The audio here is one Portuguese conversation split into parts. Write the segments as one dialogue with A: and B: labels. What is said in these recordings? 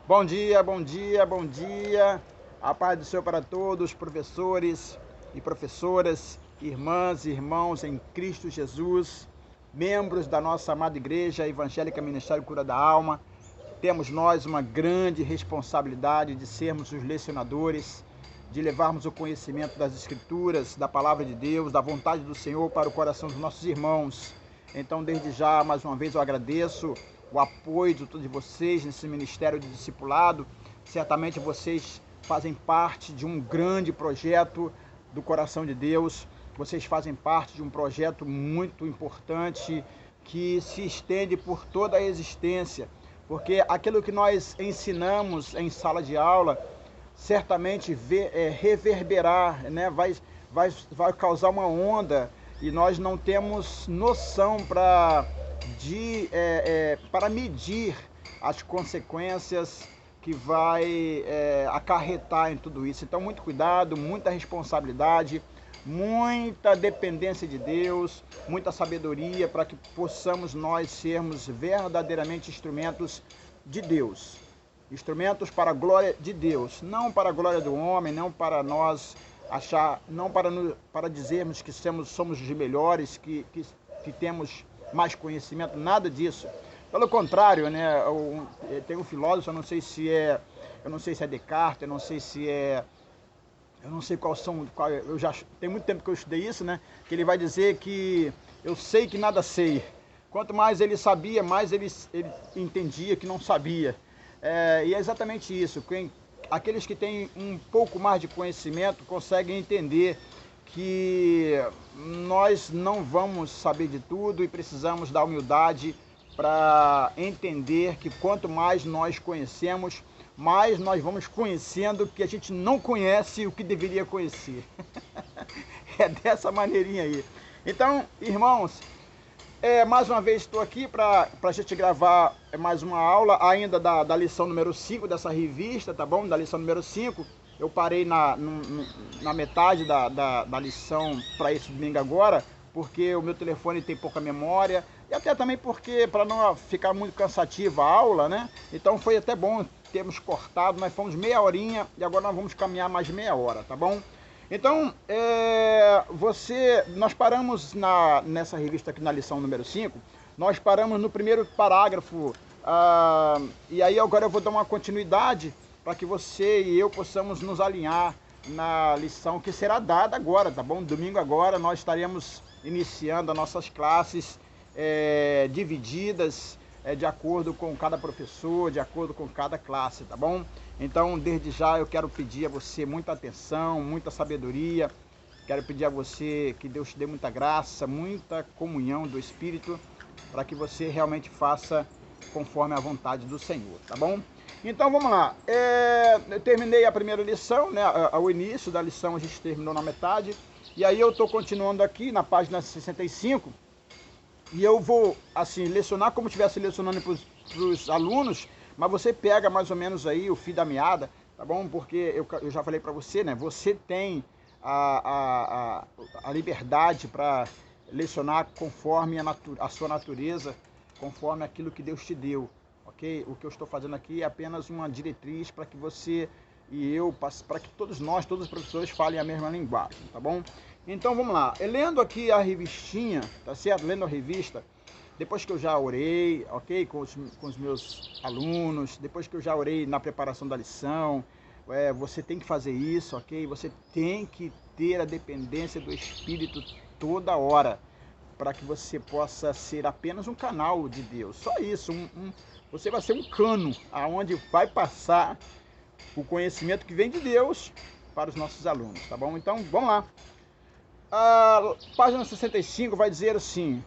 A: Bom dia, bom dia, bom dia. A paz do Senhor para todos, professores e professoras, irmãs e irmãos em Cristo Jesus, membros da nossa amada Igreja Evangélica Ministério Cura da Alma. Temos nós uma grande responsabilidade de sermos os lecionadores, de levarmos o conhecimento das Escrituras, da Palavra de Deus, da vontade do Senhor para o coração dos nossos irmãos. Então, desde já, mais uma vez, eu agradeço o apoio de todos vocês nesse ministério de discipulado. Certamente vocês fazem parte de um grande projeto do coração de Deus. Vocês fazem parte de um projeto muito importante que se estende por toda a existência, porque aquilo que nós ensinamos em sala de aula certamente reverberar, né? vai causar uma onda e nós não temos noção para medir as consequências que vai acarretar em tudo isso. Então, muito cuidado, muita responsabilidade, muita dependência de Deus, muita sabedoria para que possamos nós sermos verdadeiramente instrumentos de Deus. Instrumentos para a glória de Deus, não para a glória do homem, não para nós achar, não para dizermos que somos os melhores, que temos mais conhecimento, nada disso. Pelo contrário, né, tem um filósofo, eu não sei se é Descartes, eu não sei eu já tem muito tempo que eu estudei isso, né, que ele vai dizer que eu sei que nada sei. Quanto mais ele sabia, mais ele entendia que não sabia. E é exatamente isso. Aqueles que têm um pouco mais de conhecimento conseguem entender que nós não vamos saber de tudo e precisamos da humildade para entender que quanto mais nós conhecemos, mais nós vamos conhecendo que a gente não conhece o que deveria conhecer. É dessa maneirinha aí. Então, irmãos, mais uma vez estou aqui para a gente gravar mais uma aula ainda da lição número 5 dessa revista, tá bom? Da lição número 5. Eu parei na metade da lição para esse domingo agora, porque o meu telefone tem pouca memória, e até também porque, para não ficar muito cansativa a aula, né? Então foi até bom termos cortado, nós fomos meia horinha e agora nós vamos caminhar mais meia hora, tá bom? Então, nós paramos nessa revista aqui na lição número 5, nós paramos no primeiro parágrafo, e aí agora eu vou dar uma continuidade para que você e eu possamos nos alinhar na lição que será dada agora, tá bom? Domingo agora nós estaremos iniciando as nossas classes divididas de acordo com cada professor, de acordo com cada classe, tá bom? Então, desde já eu quero pedir a você muita atenção, muita sabedoria, quero pedir a você que Deus te dê muita graça, muita comunhão do Espírito, para que você realmente faça conforme a vontade do Senhor, tá bom? Então vamos lá, eu terminei a primeira lição, né? Ao início da lição a gente terminou na metade, e aí eu estou continuando aqui na página 65, e eu vou, assim, lecionar como se estivesse lecionando para os alunos, mas você pega mais ou menos aí o fio da meada, tá bom? Porque eu já falei para você, né? Você tem a liberdade para lecionar conforme a sua natureza, conforme aquilo que Deus te deu, ok? O que eu estou fazendo aqui é apenas uma diretriz para que você e eu, para que todos nós, todos os professores falem a mesma linguagem, tá bom? Então vamos lá, lendo aqui a revistinha, tá certo? Lendo a revista, depois que eu já orei, ok? Com os meus alunos, depois que eu já orei na preparação da lição, você tem que fazer isso, ok? Você tem que ter a dependência do Espírito toda hora, para que você possa ser apenas um canal de Deus. Só isso, você vai ser um cano, aonde vai passar o conhecimento que vem de Deus para os nossos alunos, tá bom? Então, vamos lá. A página 65 vai dizer assim: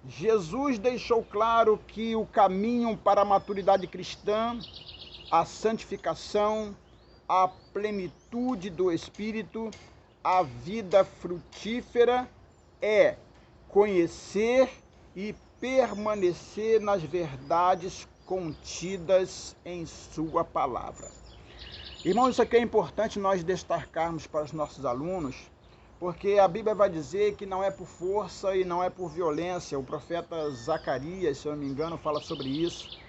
A: Jesus deixou claro que o caminho para a maturidade cristã, a santificação, a plenitude do Espírito, a vida frutífera é conhecer e permanecer nas verdades contidas em sua palavra. Irmãos, isso aqui é importante nós destacarmos para os nossos alunos, porque a Bíblia vai dizer que não é por força e não é por violência. O profeta Zacarias, se eu não me engano, fala sobre isso.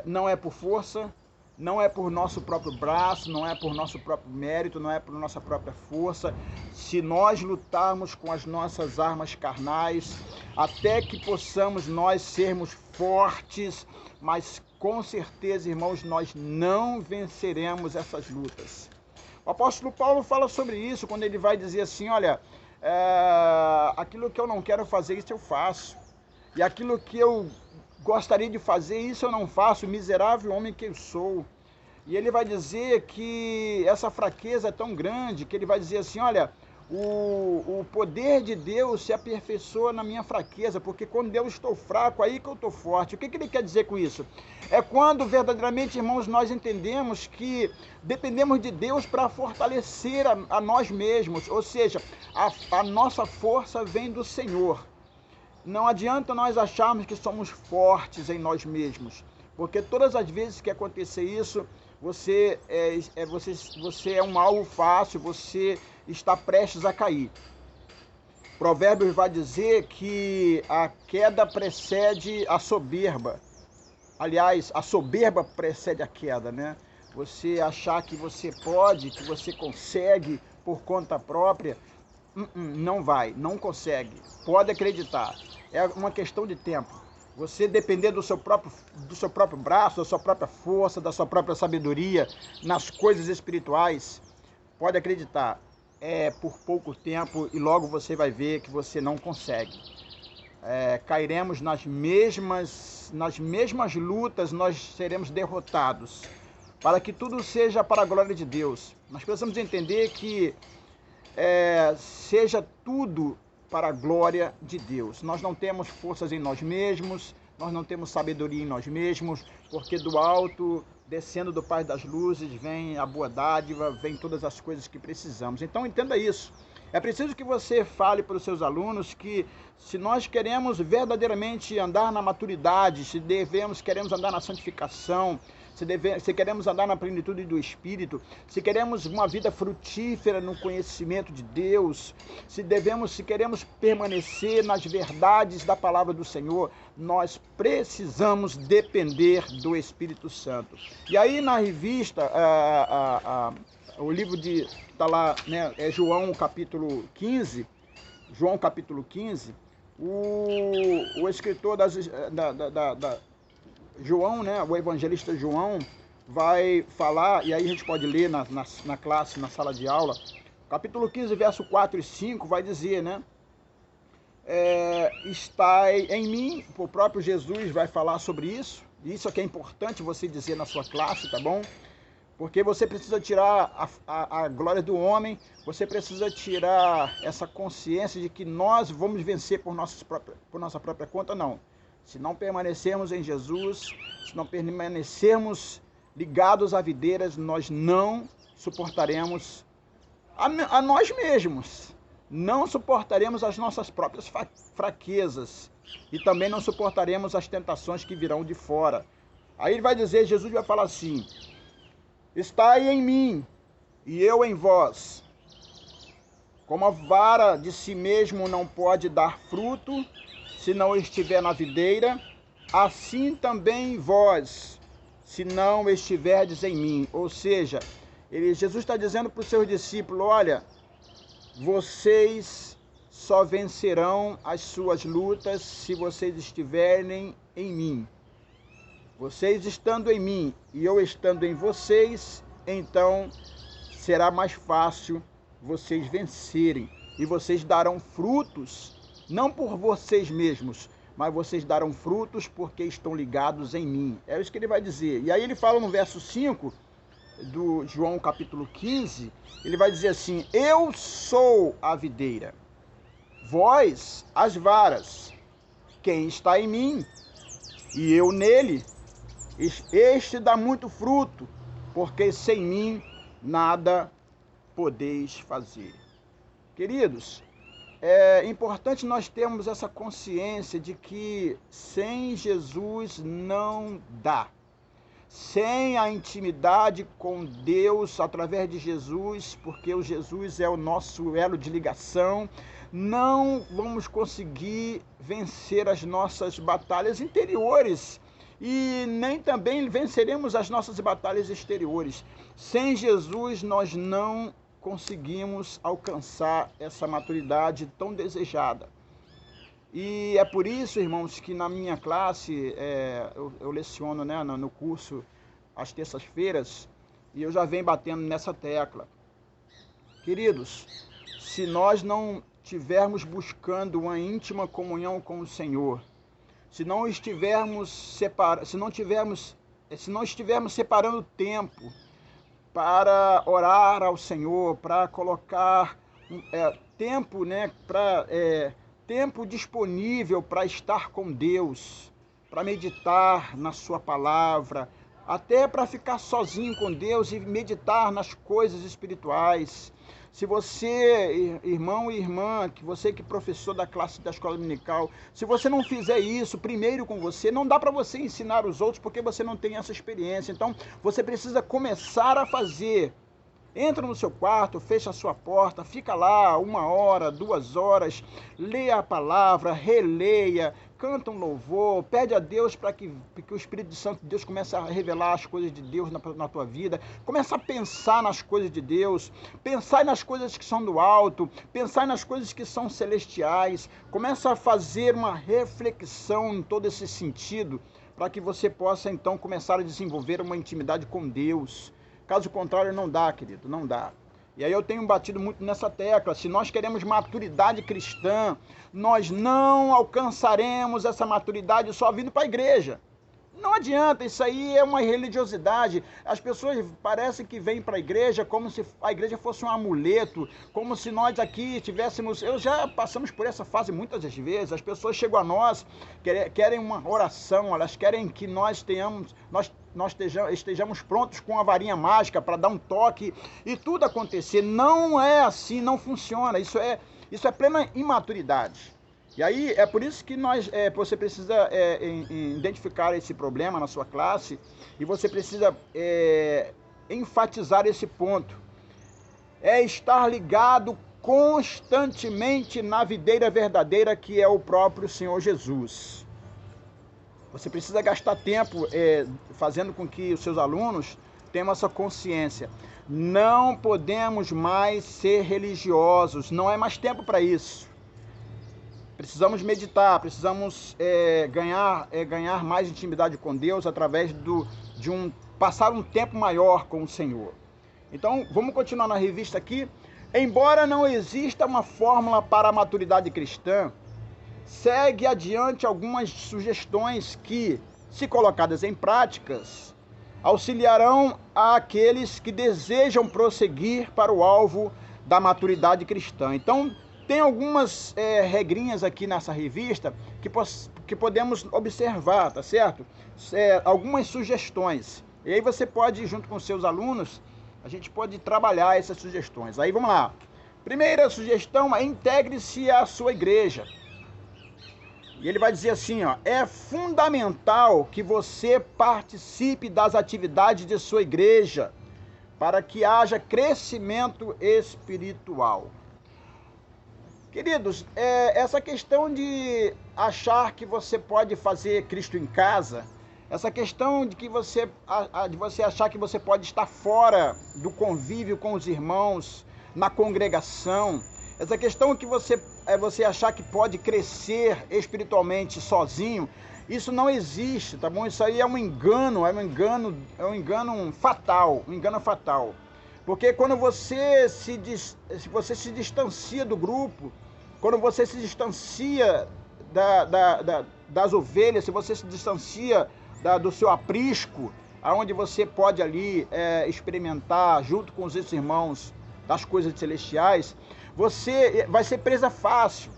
A: não é por força, não é por nosso próprio braço, não é por nosso próprio mérito, não é por nossa própria força. Se nós lutarmos com as nossas armas carnais, até que possamos nós sermos fortes, mas com certeza, irmãos, nós não venceremos essas lutas. O apóstolo Paulo fala sobre isso quando ele vai dizer assim, olha, aquilo que eu não quero fazer, isso eu faço. E aquilo que eu gostaria de fazer, isso eu não faço, miserável homem que eu sou. E ele vai dizer que essa fraqueza é tão grande, que ele vai dizer assim, olha, o poder de Deus se aperfeiçoa na minha fraqueza, porque quando eu estou fraco, aí que eu estou forte. O que ele quer dizer com isso? É quando verdadeiramente, irmãos, nós entendemos que dependemos de Deus para fortalecer a nós mesmos, ou seja, a nossa força vem do Senhor. Não adianta nós acharmos que somos fortes em nós mesmos, porque todas as vezes que acontecer isso, você é um alvo fácil, você está prestes a cair. Provérbios vai dizer que a queda precede a soberba. Aliás, a soberba precede a queda, né? Você achar que você pode, que você consegue por conta própria, não vai, não consegue. Pode acreditar. É uma questão de tempo. Você depender do seu próprio braço, da sua própria força, da sua própria sabedoria nas coisas espirituais, pode acreditar, é por pouco tempo e logo você vai ver que você não consegue. Cairemos nas mesmas lutas, nós seremos derrotados. Para que tudo seja para a glória de Deus. Nós precisamos entender que seja tudo para a glória de Deus. Nós não temos forças em nós mesmos, nós não temos sabedoria em nós mesmos, porque do alto, descendo do Pai das Luzes, vem a boa dádiva, vem todas as coisas que precisamos. Então entenda isso. É preciso que você fale para os seus alunos que se nós queremos verdadeiramente andar na maturidade, se queremos andar na santificação, se queremos andar na plenitude do Espírito, se queremos uma vida frutífera no conhecimento de Deus, se queremos permanecer nas verdades da palavra do Senhor, nós precisamos depender do Espírito Santo. E aí na revista, o livro está lá, né, João capítulo 15, o escritor João, né, o evangelista João, vai falar, e aí a gente pode ler na classe, na sala de aula, capítulo 15, verso 4 e 5, vai dizer, né, está em mim, o próprio Jesus vai falar sobre isso, e isso aqui é importante você dizer na sua classe, tá bom? Porque você precisa tirar a glória do homem, você precisa tirar essa consciência de que nós vamos vencer por nossa própria conta, não. Se não permanecermos em Jesus, se não permanecermos ligados à videira, nós não suportaremos a nós mesmos. Não suportaremos as nossas próprias fraquezas. E também não suportaremos as tentações que virão de fora. Aí ele vai dizer, Jesus vai falar assim, estai em mim e eu em vós. Como a vara de si mesmo não pode dar fruto, se não estiver na videira, assim também vós, se não estiverdes em mim. Ou seja, Jesus está dizendo para os seus discípulos, olha, vocês só vencerão as suas lutas se vocês estiverem em mim. Vocês estando em mim e eu estando em vocês, então será mais fácil vocês vencerem. E vocês darão frutos, não por vocês mesmos, mas vocês darão frutos porque estão ligados em mim. É isso que ele vai dizer. E aí ele fala no verso 5 do João capítulo 15, ele vai dizer assim, eu sou a videira, vós as varas, quem está em mim e eu nele, este dá muito fruto, porque sem mim nada podeis fazer. Queridos, é importante nós termos essa consciência de que sem Jesus não dá. Sem a intimidade com Deus através de Jesus, porque o Jesus é o nosso elo de ligação, não vamos conseguir vencer as nossas batalhas interiores. e nem também venceremos as nossas batalhas exteriores. Sem Jesus, nós não conseguimos alcançar essa maturidade tão desejada. E é por isso, irmãos, que na minha classe, eu leciono, né, no curso às terças-feiras, e eu já venho batendo nessa tecla. Queridos, se nós não estivermos buscando uma íntima comunhão com o Senhor, se não estivermos separando tempo para orar ao Senhor, para colocar tempo, né, tempo disponível para estar com Deus, para meditar na sua palavra, até para ficar sozinho com Deus e meditar nas coisas espirituais. Se você, irmão e irmã, você que é professor da classe da escola dominical, se você não fizer isso primeiro com você, não dá para você ensinar os outros porque você não tem essa experiência. Então, você precisa começar a fazer. Entra no seu quarto, fecha a sua porta, fica lá 1 hora, 2 horas, leia a palavra, releia, canta um louvor, pede a Deus para que o Espírito Santo de Deus comece a revelar as coisas de Deus na tua vida, comece a pensar nas coisas de Deus, pensar nas coisas que são do alto, pensar nas coisas que são celestiais, comece a fazer uma reflexão em todo esse sentido, para que você possa então começar a desenvolver uma intimidade com Deus. Caso contrário, não dá, querido, não dá. E aí eu tenho batido muito nessa tecla. Se nós queremos maturidade cristã, nós não alcançaremos essa maturidade só vindo para a igreja. Não adianta, isso aí é uma religiosidade. As pessoas parecem que vêm para a igreja como se a igreja fosse um amuleto, como se nós aqui tivéssemos... Eu já passamos por essa fase muitas vezes. As pessoas chegam a nós, querem uma oração, elas querem que nós estejamos prontos com a varinha mágica para dar um toque e tudo acontecer. Não é assim, não funciona. Isso é plena imaturidade. E aí é por isso que você precisa identificar esse problema na sua classe e você precisa enfatizar esse ponto. É estar ligado constantemente na videira verdadeira que é o próprio Senhor Jesus. Você precisa gastar tempo fazendo com que os seus alunos tenham essa consciência. Não podemos mais ser religiosos, não é mais tempo para isso. Precisamos meditar, precisamos ganhar mais intimidade com Deus através de passar um tempo maior com o Senhor. Então, vamos continuar na revista aqui. Embora não exista uma fórmula para a maturidade cristã, segue adiante algumas sugestões que, se colocadas em práticas, auxiliarão àqueles que desejam prosseguir para o alvo da maturidade cristã. Então, tem algumas regrinhas aqui nessa revista que podemos observar, tá certo? Algumas sugestões. E aí você pode, junto com seus alunos, a gente pode trabalhar essas sugestões. Aí vamos lá. Primeira sugestão é integre-se à sua igreja. E ele vai dizer assim, ó, é fundamental que você participe das atividades de sua igreja para que haja crescimento espiritual. Queridos, essa questão de achar que você pode fazer Cristo em casa, essa questão de você achar que você pode estar fora do convívio com os irmãos, na congregação, essa questão que você achar que pode crescer espiritualmente sozinho, isso não existe, tá bom? Isso aí é um engano fatal, Porque quando você se distancia do grupo, quando você se distancia das ovelhas, se você se distancia do seu aprisco, onde você pode ali experimentar junto com os seus irmãos das coisas celestiais, você vai ser presa fácil.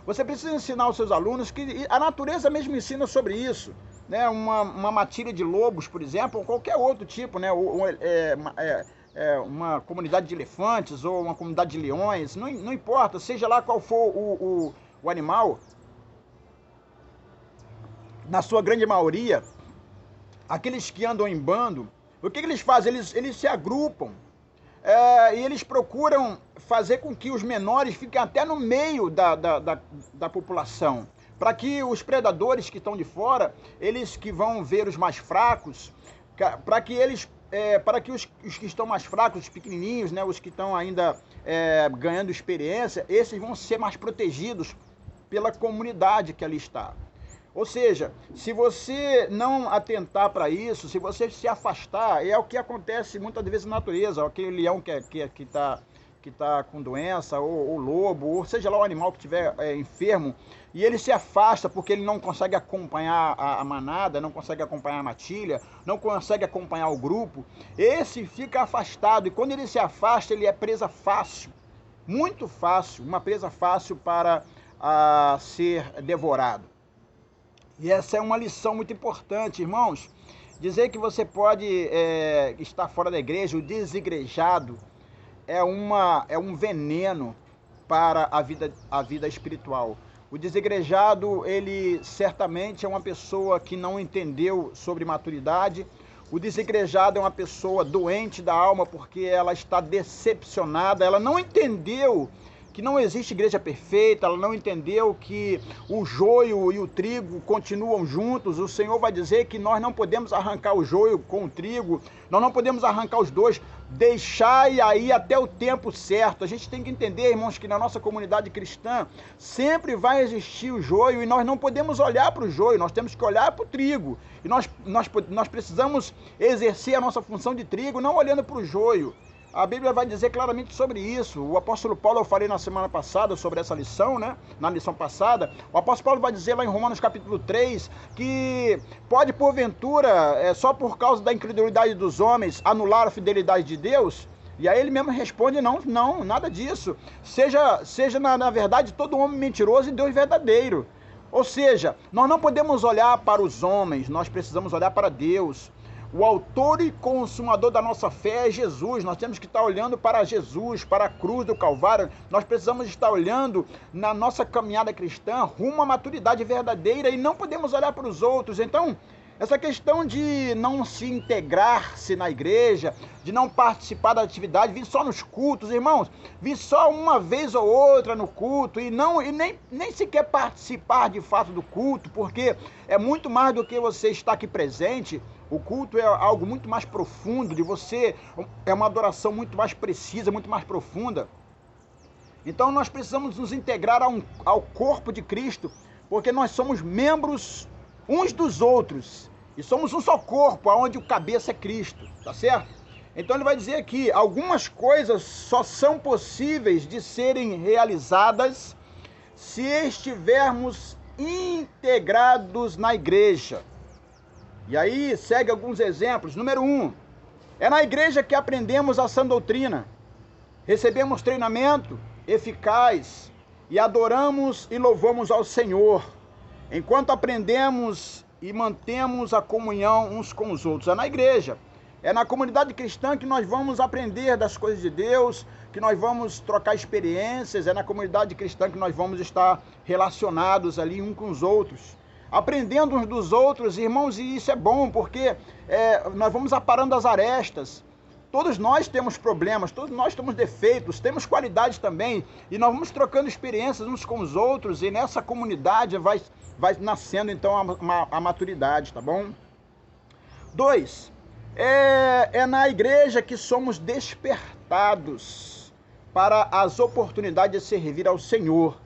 A: Você precisa ensinar os seus alunos que a natureza mesmo ensina sobre isso, né? Uma matilha de lobos, por exemplo, ou qualquer outro tipo, né? Uma comunidade de elefantes ou uma comunidade de leões, não importa, seja lá qual for o animal, na sua grande maioria, aqueles que andam em bando, o que eles fazem? Eles se agrupam e eles procuram fazer com que os menores fiquem até no meio da população. para que os predadores que estão de fora, eles que vão ver os mais fracos, para que eles, para que os que estão mais fracos, os pequenininhos, né, os que estão ainda ganhando experiência, esses vão ser mais protegidos pela comunidade que ali está. Ou seja, se você não atentar para isso, se você se afastar, é o que acontece muitas vezes na natureza, aquele leão que está com doença, ou lobo, ou seja lá o animal que estiver enfermo, e ele se afasta porque ele não consegue acompanhar a manada, não consegue acompanhar a matilha, não consegue acompanhar o grupo, esse fica afastado, e quando ele se afasta, ele é presa fácil, muito fácil, uma presa fácil para ser devorado. E essa é uma lição muito importante, irmãos. Dizer que você pode estar fora da igreja, o desigrejado, é um veneno para a vida espiritual. O desigrejado, ele certamente é uma pessoa que não entendeu sobre maturidade. O desigrejado é uma pessoa doente da alma porque ela está decepcionada, ela não entendeu que não existe igreja perfeita, ela não entendeu que o joio e o trigo continuam juntos. O Senhor vai dizer que nós não podemos arrancar o joio com o trigo, nós não podemos arrancar os dois, deixai aí até o tempo certo. A gente tem que entender, irmãos, que na nossa comunidade cristã sempre vai existir o joio e nós não podemos olhar para o joio, nós temos que olhar para o trigo. E nós precisamos exercer a nossa função de trigo, não olhando para o joio. A Bíblia vai dizer claramente sobre isso. O apóstolo Paulo, eu falei na semana passada sobre essa lição, né? Na lição passada, o apóstolo Paulo vai dizer lá em Romanos capítulo 3, que pode porventura, só por causa da incredulidade dos homens, anular a fidelidade de Deus? E aí ele mesmo responde, não, nada disso. Seja na verdade todo homem mentiroso e Deus verdadeiro. Ou seja, nós não podemos olhar para os homens, nós precisamos olhar para Deus. O autor e consumador da nossa fé é Jesus. Nós temos que estar olhando para Jesus, para a cruz do Calvário. Nós precisamos estar olhando na nossa caminhada cristã rumo à maturidade verdadeira e não podemos olhar para os outros. Então, essa questão de não se integrar-se na igreja, de não participar da atividade, vir só nos cultos, irmãos, vir só uma vez ou outra no culto e nem sequer participar de fato do culto, porque é muito mais do que você estar aqui presente. O culto é algo muito mais profundo, é uma adoração muito mais precisa, muito mais profunda. Então nós precisamos nos integrar ao corpo de Cristo, porque nós somos membros uns dos outros, e somos um só corpo, onde o cabeça é Cristo, tá certo? Então ele vai dizer aqui, algumas coisas só são possíveis de serem realizadas se estivermos integrados na igreja. E aí segue alguns exemplos. Número 1, é na igreja que aprendemos a sã doutrina, recebemos treinamento eficaz e adoramos e louvamos ao Senhor, enquanto aprendemos e mantemos a comunhão uns com os outros. É na igreja, é na comunidade cristã que nós vamos aprender das coisas de Deus, que nós vamos trocar experiências, é na comunidade cristã que nós vamos estar relacionados ali uns com os outros, aprendendo uns dos outros, irmãos, e isso é bom, porque nós vamos aparando as arestas. Todos nós temos problemas, todos nós temos defeitos, temos qualidades também, e nós vamos trocando experiências uns com os outros, e nessa comunidade vai nascendo então a maturidade, tá bom? 2, é na igreja que somos despertados para as oportunidades de servir ao Senhor,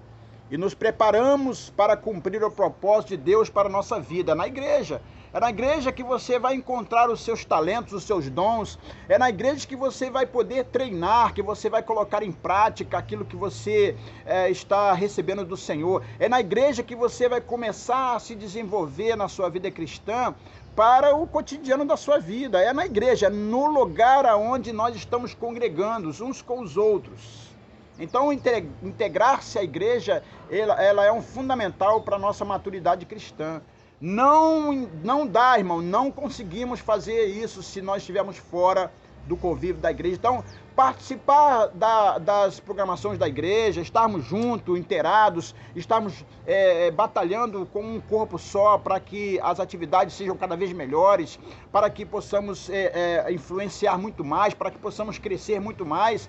A: e nos preparamos para cumprir o propósito de Deus para a nossa vida. Na igreja. É na igreja que você vai encontrar os seus talentos, os seus dons. É na igreja que você vai poder treinar, que você vai colocar em prática aquilo que você está recebendo do Senhor. É na igreja que você vai começar a se desenvolver na sua vida cristã para o cotidiano da sua vida. É na igreja, no lugar onde nós estamos congregando uns com os outros. Então, integrar-se à igreja, ela é um fundamental para a nossa maturidade cristã. Não dá, irmão, não conseguimos fazer isso se nós estivermos fora do convívio da igreja. Então, participar das programações da igreja, estarmos juntos, inteirados, estarmos batalhando com um corpo só para que as atividades sejam cada vez melhores, para que possamos influenciar muito mais, para que possamos crescer muito mais.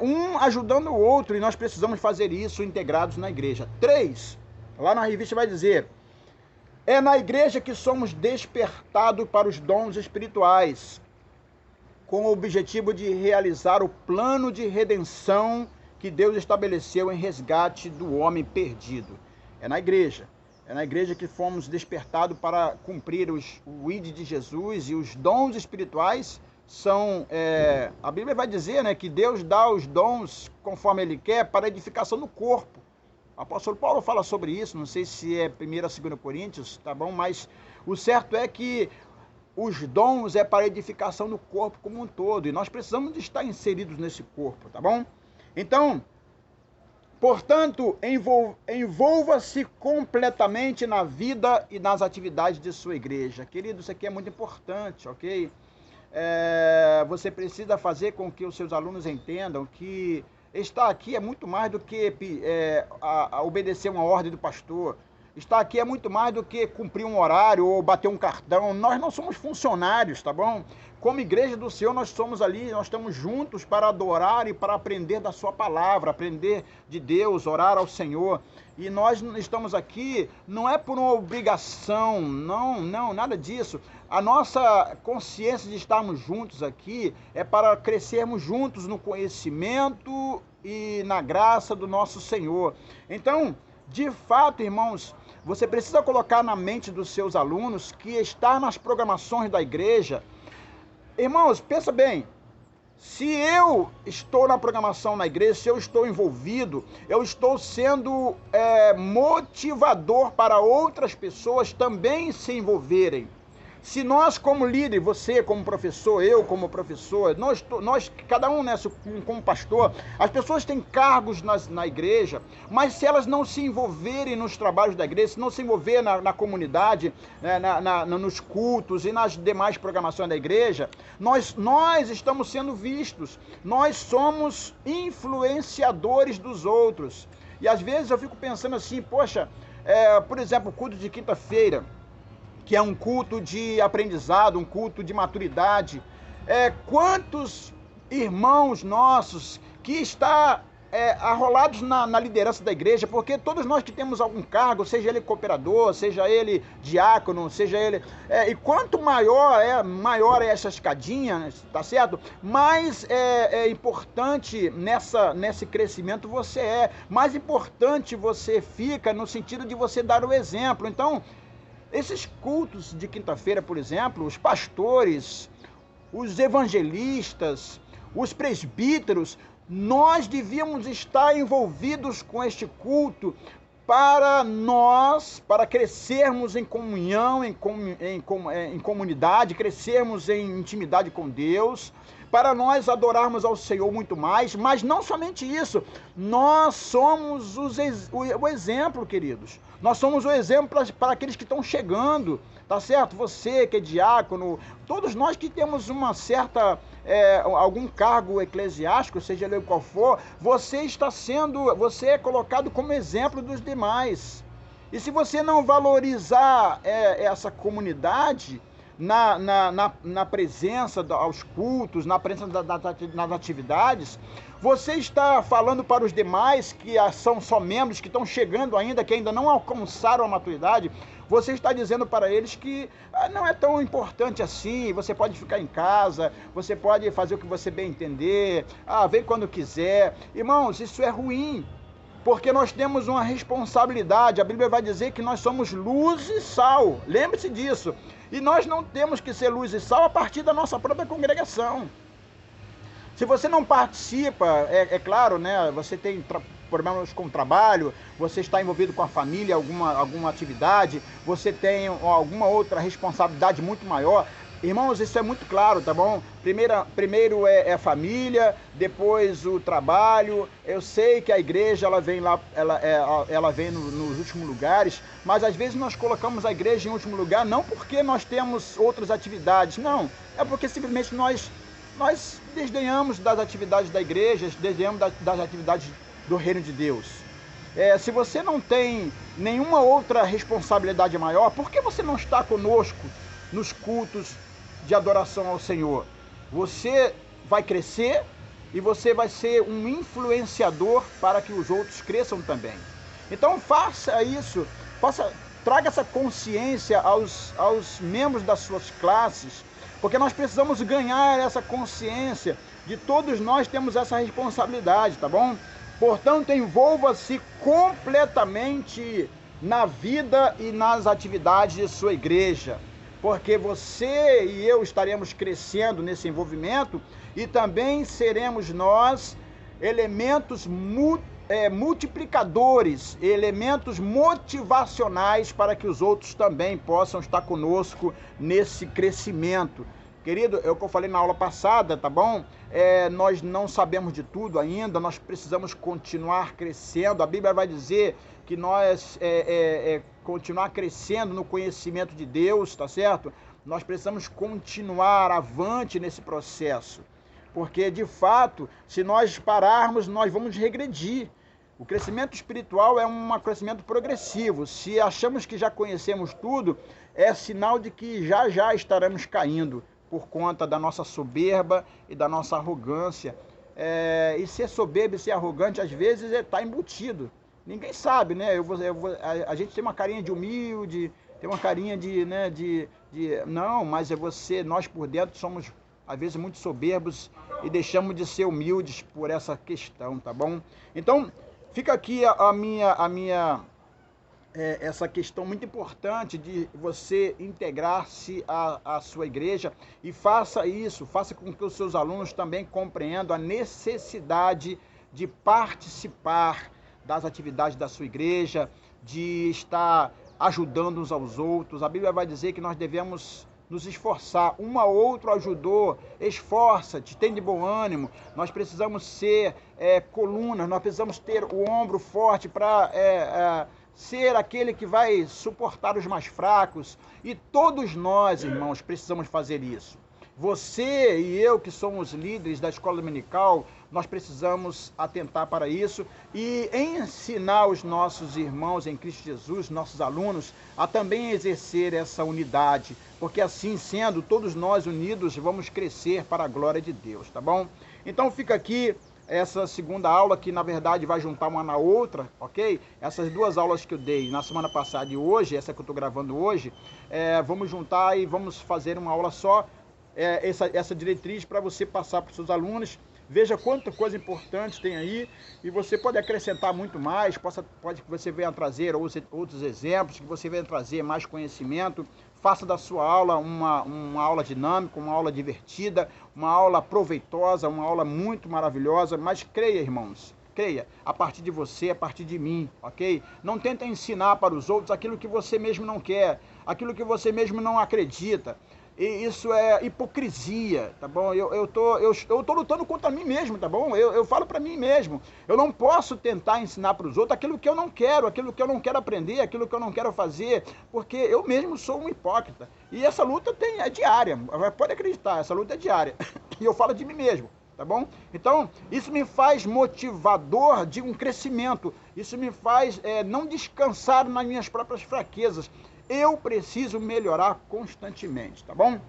A: Um ajudando o outro, e nós precisamos fazer isso integrados na igreja. 3, Lá na revista vai dizer: é na igreja que somos despertados para os dons espirituais, com o objetivo de realizar o plano de redenção que Deus estabeleceu em resgate do homem perdido. É na igreja que fomos despertados para cumprir o ID de Jesus, e os dons espirituais são, a Bíblia vai dizer, né, que Deus dá os dons conforme Ele quer para a edificação do corpo. O apóstolo Paulo fala sobre isso, não sei se é 1ª ou 2ª Coríntios, tá bom? Mas o certo é que os dons é para a edificação do corpo como um todo, e nós precisamos de estar inseridos nesse corpo, tá bom? Então, portanto, envolva-se completamente na vida e nas atividades de sua igreja. Querido, isso aqui é muito importante, ok? Você precisa fazer com que os seus alunos entendam que estar aqui é muito mais do que obedecer uma ordem do pastor. Estar aqui é muito mais do que cumprir um horário ou bater um cartão. Nós não somos funcionários, tá bom? Como igreja do Senhor, nós somos ali, nós estamos juntos para adorar e para aprender da sua palavra, aprender de Deus, orar ao Senhor. E nós estamos aqui, não é por uma obrigação, não, nada disso. A nossa consciência de estarmos juntos aqui é para crescermos juntos no conhecimento e na graça do nosso Senhor. Então, de fato, irmãos, você precisa colocar na mente dos seus alunos que estar nas programações da igreja... Irmãos, pensa bem, se eu estou na programação na igreja, se eu estou envolvido, eu estou sendo motivador para outras pessoas também se envolverem. Se nós como líder, você como professor, eu como professor, nós cada um, né, como pastor, as pessoas têm cargos na igreja, mas se elas não se envolverem nos trabalhos da igreja, se não se envolver na comunidade, né, nos cultos e nas demais programações da igreja, nós estamos sendo vistos, nós somos influenciadores dos outros. E às vezes eu fico pensando assim, poxa, por exemplo, o culto de quinta-feira, que é um culto de aprendizado, um culto de maturidade. Quantos irmãos nossos que estão arrolados na liderança da igreja, porque todos nós que temos algum cargo, seja ele cooperador, seja ele diácono, seja ele... e quanto maior é essa escadinha, tá certo? Mais é importante nesse crescimento você mais importante você fica no sentido de você dar o exemplo. Então, esses cultos de quinta-feira, por exemplo, os pastores, os evangelistas, os presbíteros, nós devíamos estar envolvidos com este culto para crescermos em comunhão, em comunidade, crescermos em intimidade com Deus, para nós adorarmos ao Senhor muito mais. Mas não somente isso, nós somos o exemplo, queridos. Nós somos o exemplo para aqueles que estão chegando, tá certo? Você que é diácono, todos nós que temos uma certa, algum cargo eclesiástico, seja ele qual for, você é colocado como exemplo dos demais. E se você não valorizar essa comunidade, na presença aos cultos, na presença nas atividades, você está falando para os demais que são só membros, que estão chegando ainda, que ainda não alcançaram a maturidade, você está dizendo para eles que não é tão importante assim, você pode ficar em casa, você pode fazer o que você bem entender, vem quando quiser. Irmãos, isso é ruim, porque nós temos uma responsabilidade. A Bíblia vai dizer que nós somos luz e sal, lembre-se disso. E nós não temos que ser luz e sal a partir da nossa própria congregação. Se você não participa, é claro, né, você tem problemas com o trabalho, você está envolvido com a família, alguma atividade, você tem alguma outra responsabilidade muito maior. Irmãos, isso é muito claro, tá bom? Primeiro é a família, depois o trabalho. Eu sei que a igreja ela vem nos últimos lugares, mas às vezes nós colocamos a igreja em último lugar não porque nós temos outras atividades, não. É porque simplesmente nós desdenhamos das atividades da igreja, desdenhamos das atividades do reino de Deus. Se você não tem nenhuma outra responsabilidade maior, por que você não está conosco nos cultos de adoração ao Senhor? Você vai crescer e você vai ser um influenciador para que os outros cresçam também. Então faça isso, traga essa consciência aos membros das suas classes, porque nós precisamos ganhar essa consciência de todos nós temos essa responsabilidade, tá bom? Portanto, envolva-se completamente na vida e nas atividades de sua igreja, porque você e eu estaremos crescendo nesse envolvimento e também seremos nós elementos multiplicadores, elementos motivacionais para que os outros também possam estar conosco nesse crescimento. Querido, é o que eu falei na aula passada, tá bom? Nós não sabemos de tudo ainda, nós precisamos continuar crescendo. A Bíblia vai dizer que nós continuar crescendo no conhecimento de Deus, tá certo? Nós precisamos continuar avante nesse processo, porque de fato, se nós pararmos, nós vamos regredir. O crescimento espiritual é um crescimento progressivo. Se achamos que já conhecemos tudo, é sinal de que já estaremos caindo por conta da nossa soberba e da nossa arrogância. E ser soberbo e ser arrogante, às vezes, está embutido. Ninguém sabe, né? A gente tem uma carinha de humilde, tem uma carinha não, mas nós por dentro somos, às vezes, muito soberbos e deixamos de ser humildes por essa questão, tá bom? Então, fica aqui essa questão muito importante de você integrar-se à sua igreja e faça com que os seus alunos também compreendam a necessidade de participar das atividades da sua igreja, de estar ajudando uns aos outros. A Bíblia vai dizer que nós devemos nos esforçar, um ao outro ajudou, esforça-te, tem de bom ânimo. Nós precisamos ser colunas, nós precisamos ter o ombro forte para ser aquele que vai suportar os mais fracos. E todos nós, irmãos, precisamos fazer isso. Você e eu, que somos líderes da escola dominical, nós precisamos atentar para isso e ensinar os nossos irmãos em Cristo Jesus, nossos alunos, a também exercer essa unidade, porque assim sendo, todos nós unidos vamos crescer para a glória de Deus, tá bom? Então fica aqui essa segunda aula, que na verdade vai juntar uma na outra, ok? Essas duas aulas que eu dei na semana passada e hoje, essa que eu estou gravando hoje, vamos juntar e vamos fazer uma aula só, essa diretriz para você passar para os seus alunos. Veja quanta coisa importante tem aí e você pode acrescentar muito mais, pode que você venha trazer outros exemplos, que você venha trazer mais conhecimento. Faça da sua aula uma aula dinâmica, uma aula divertida, uma aula proveitosa, uma aula muito maravilhosa, mas creia, irmãos, creia, a partir de você, a partir de mim, ok? Não tenta ensinar para os outros aquilo que você mesmo não quer, aquilo que você mesmo não acredita. E isso é hipocrisia, tá bom? Eu tô lutando contra mim mesmo, tá bom? Eu falo para mim mesmo. Eu não posso tentar ensinar para os outros aquilo que eu não quero, aquilo que eu não quero aprender, aquilo que eu não quero fazer, porque eu mesmo sou um hipócrita. E essa luta é diária, pode acreditar, essa luta é diária. E eu falo de mim mesmo, tá bom? Então, isso me faz motivador de um crescimento. Isso me faz não descansar nas minhas próprias fraquezas. Eu preciso melhorar constantemente, tá bom?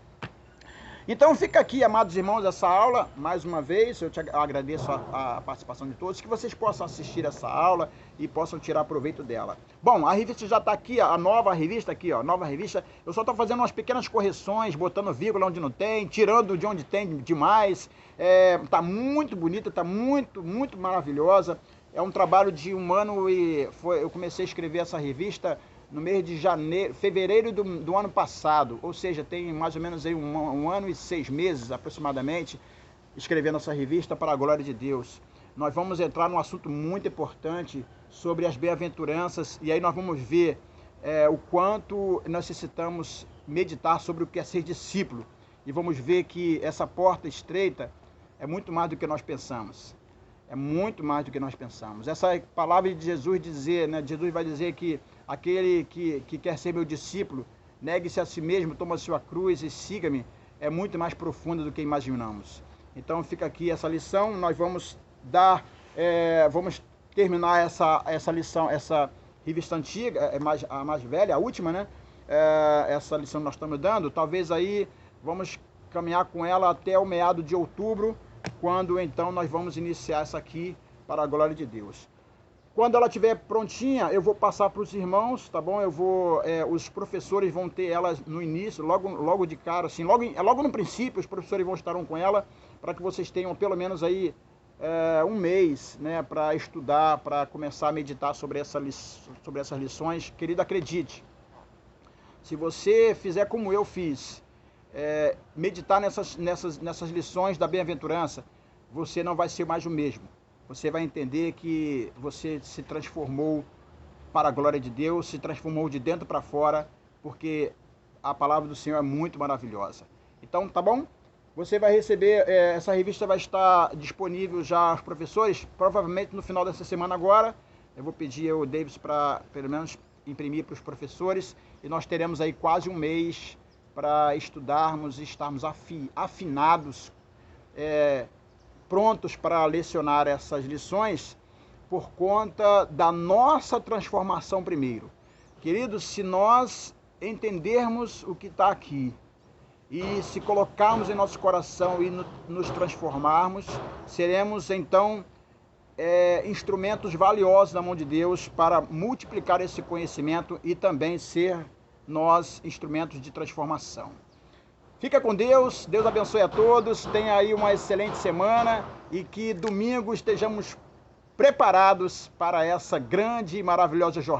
A: Então fica aqui, amados irmãos, essa aula, mais uma vez, eu agradeço a participação de todos, que vocês possam assistir essa aula e possam tirar proveito dela. Bom, a revista já está aqui, a nova revista aqui, ó, nova revista, eu só estou fazendo umas pequenas correções, botando vírgula onde não tem, tirando de onde tem demais, tá muito bonita, tá muito, muito maravilhosa, é um trabalho de um ano e eu comecei a escrever essa revista no mês de fevereiro do ano passado, ou seja, tem mais ou menos aí um ano e 6 meses aproximadamente, escrevendo essa revista para a glória de Deus. Nós vamos entrar num assunto muito importante sobre as bem-aventuranças, e aí nós vamos ver o quanto necessitamos meditar sobre o que é ser discípulo, e vamos ver que essa porta estreita é muito mais do que nós pensamos. É muito mais do que nós pensamos. Essa palavra de Jesus dizer, né? Jesus vai dizer que aquele que quer ser meu discípulo, negue-se a si mesmo, toma a sua cruz e siga-me, é muito mais profunda do que imaginamos. Então fica aqui essa lição, nós vamos vamos terminar essa lição, essa revista antiga, a mais velha, a última, né? Essa lição que nós estamos dando, talvez aí vamos caminhar com ela até o meado de outubro, quando então nós vamos iniciar essa aqui para a glória de Deus. Quando ela estiver prontinha, eu vou passar para os irmãos, tá bom? Os professores vão ter ela no início, logo de cara, assim, logo no princípio, os professores vão estar com ela, para que vocês tenham pelo menos aí um mês, né, para estudar, para começar a meditar sobre essas lições. Querido, acredite, se você fizer como eu fiz, meditar nessas lições da bem-aventurança, você não vai ser mais o mesmo. Você vai entender que você se transformou para a glória de Deus, se transformou de dentro para fora, porque a palavra do Senhor é muito maravilhosa. Então, tá bom? Você vai receber, essa revista vai estar disponível já aos professores, provavelmente no final dessa semana agora. Eu vou pedir ao Davis para, pelo menos, imprimir para os professores, e nós teremos aí quase um mês para estudarmos e estarmos afinados, prontos para lecionar essas lições, por conta da nossa transformação primeiro. Queridos, se nós entendermos o que está aqui, e se colocarmos em nosso coração e nos transformarmos, seremos então instrumentos valiosos na mão de Deus para multiplicar esse conhecimento e também ser nós instrumentos de transformação. Fica com Deus, Deus abençoe a todos, tenha aí uma excelente semana e que domingo estejamos preparados para essa grande e maravilhosa jornada.